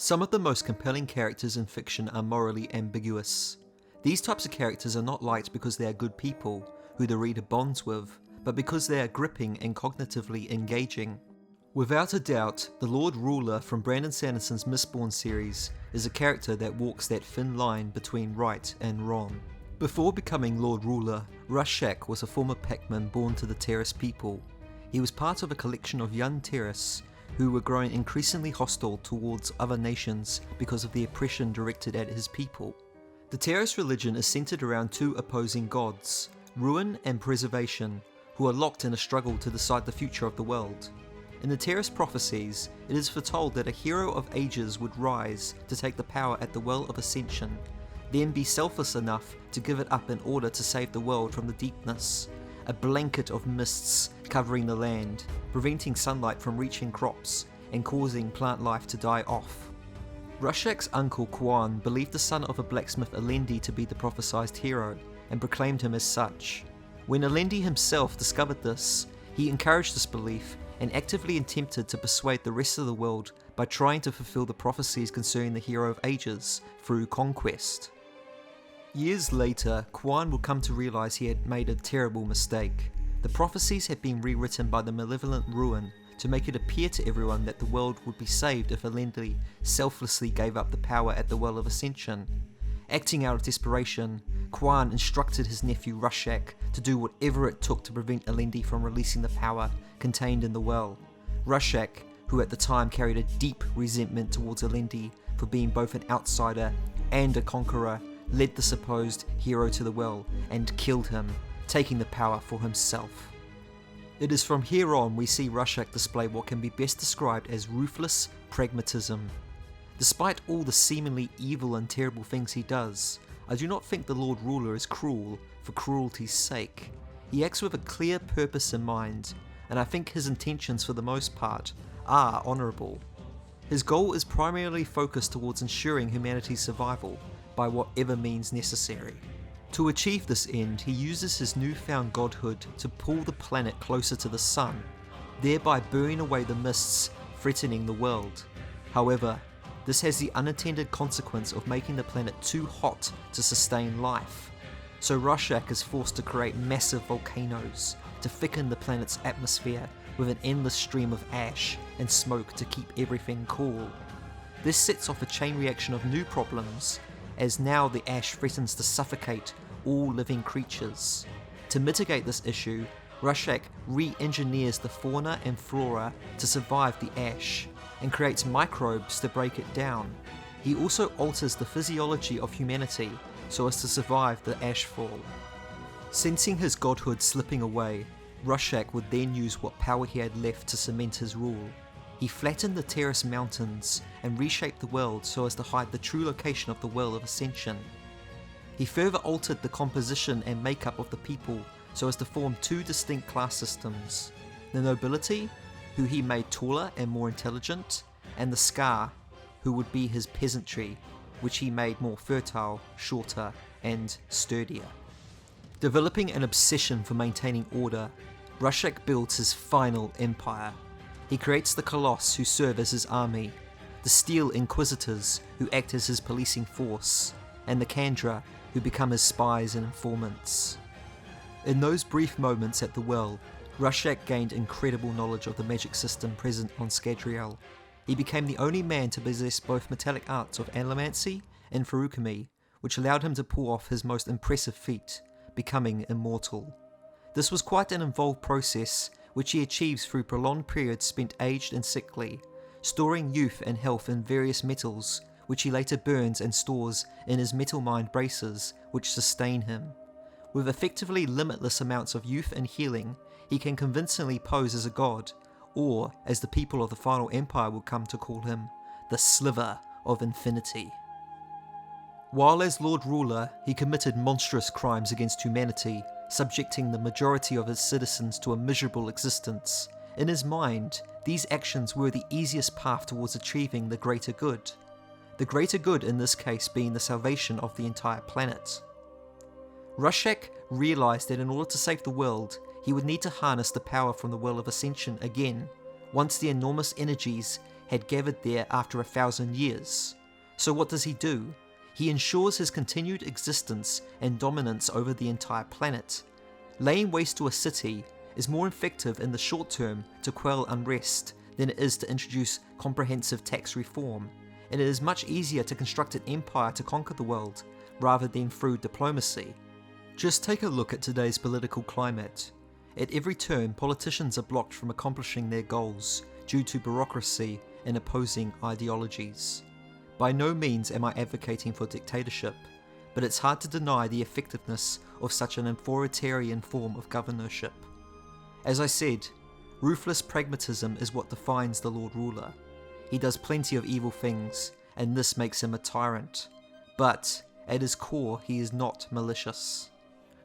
Some of the most compelling characters in fiction are morally ambiguous. These types of characters are not liked because they are good people, who the reader bonds with, but because they are gripping and cognitively engaging. Without a doubt, the Lord Ruler from Brandon Sanderson's Mistborn series is a character that walks that thin line between right and wrong. Before becoming Lord Ruler, Ruthless was a former packman born to the Tros people. He was part of a collection of young Tros who were growing increasingly hostile towards other nations because of the oppression directed at his people. The Tros religion is centered around two opposing gods, ruin and preservation, who are locked in a struggle to decide the future of the world. In the Tros prophecies, it is foretold that a hero of ages would rise to take the power at the Well of Ascension, then be selfless enough to give it up in order to save the world from the deepness, a blanket of mists covering the land, preventing sunlight from reaching crops and causing plant life to die off. Ruthless' uncle Quan believed the son of a blacksmith Alendi to be the prophesied hero and proclaimed him as such. When Alendi himself discovered this, he encouraged this belief and actively attempted to persuade the rest of the world by trying to fulfill the prophecies concerning the hero of ages through conquest. Years later, Quan would come to realise he had made a terrible mistake. The prophecies had been rewritten by the malevolent Ruin to make it appear to everyone that the world would be saved if Alendi selflessly gave up the power at the Well of Ascension. Acting out of desperation, Quan instructed his nephew Ruthless to do whatever it took to prevent Alendi from releasing the power contained in the well. Ruthless, who at the time carried a deep resentment towards Alendi for being both an outsider and a conqueror, led the supposed hero to the well and killed him, taking the power for himself. It is from here on we see Ruthless display what can be best described as ruthless pragmatism. Despite all the seemingly evil and terrible things he does, I do not think the Lord Ruler is cruel for cruelty's sake. He acts with a clear purpose in mind, and I think his intentions for the most part are honourable. His goal is primarily focused towards ensuring humanity's survival by whatever means necessary. To achieve this end, he uses his newfound godhood to pull the planet closer to the sun, thereby burning away the mists threatening the world. However, this has the unintended consequence of making the planet too hot to sustain life. So Ruthless is forced to create massive volcanoes to thicken the planet's atmosphere with an endless stream of ash and smoke to keep everything cool. This sets off a chain reaction of new problems, as now the ash threatens to suffocate all living creatures. To mitigate this issue, Ruthless re-engineers the fauna and flora to survive the ash, and creates microbes to break it down. He also alters the physiology of humanity so as to survive the ashfall. Sensing his godhood slipping away, Ruthless would then use what power he had left to cement his rule. He flattened the Tros mountains and reshaped the world so as to hide the true location of the Well of Ascension. He further altered the composition and makeup of the people so as to form two distinct class systems: the nobility, who he made taller and more intelligent, and the Scar, who would be his peasantry, which he made more fertile, shorter, and sturdier. Developing an obsession for maintaining order, Ruthless builds his final empire. He creates the Colossus, who serve as his army, the Steel Inquisitors, who act as his policing force, and the Kandra, who become his spies and informants. In those brief moments at the well, Ruthless gained incredible knowledge of the magic system present on Scadrial. He became the only man to possess both metallic arts of Animancy and Feruchemy, which allowed him to pull off his most impressive feat, becoming immortal. This was quite an involved process, which he achieves through prolonged periods spent aged and sickly, storing youth and health in various metals, which he later burns and stores in his metal mind braces, which sustain him. With effectively limitless amounts of youth and healing, he can convincingly pose as a god, or, as the people of the Final Empire would come to call him, the Sliver of Infinity. While as Lord Ruler, he committed monstrous crimes against humanity, subjecting the majority of his citizens to a miserable existence. In his mind, these actions were the easiest path towards achieving the greater good. The greater good in this case being the salvation of the entire planet. Ruthless realised that in order to save the world, he would need to harness the power from the Well of Ascension again, once the enormous energies had gathered there after 1,000 years. So what does he do? He ensures his continued existence and dominance over the entire planet. Laying waste to a city is more effective in the short term to quell unrest than it is to introduce comprehensive tax reform, and it is much easier to construct an empire to conquer the world rather than through diplomacy. Just take a look at today's political climate. At every turn, politicians are blocked from accomplishing their goals due to bureaucracy and opposing ideologies. By no means am I advocating for dictatorship, but it's hard to deny the effectiveness of such an authoritarian form of governorship. As I said, ruthless pragmatism is what defines the Lord Ruler. He does plenty of evil things, and this makes him a tyrant. But, at his core, he is not malicious.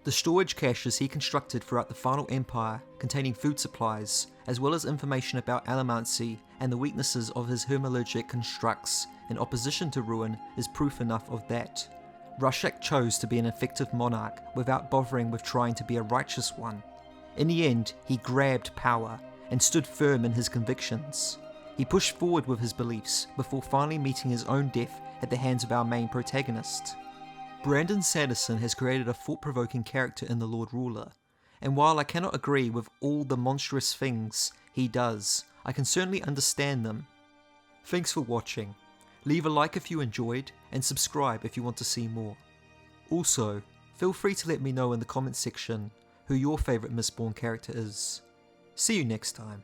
The storage caches he constructed throughout the final empire, containing food supplies, as well as information about allomancy and the weaknesses of his hermelogic constructs in opposition to ruin, is proof enough of that. Rashak chose to be an effective monarch without bothering with trying to be a righteous one. In the end, he grabbed power and stood firm in his convictions. He pushed forward with his beliefs before finally meeting his own death at the hands of our main protagonist. Brandon Sanderson has created a thought-provoking character in the Lord Ruler, and while I cannot agree with all the monstrous things he does, I can certainly understand them. Thanks for watching. Leave a like if you enjoyed, and subscribe if you want to see more. Also, feel free to let me know in the comments section who your favourite Mistborn character is. See you next time.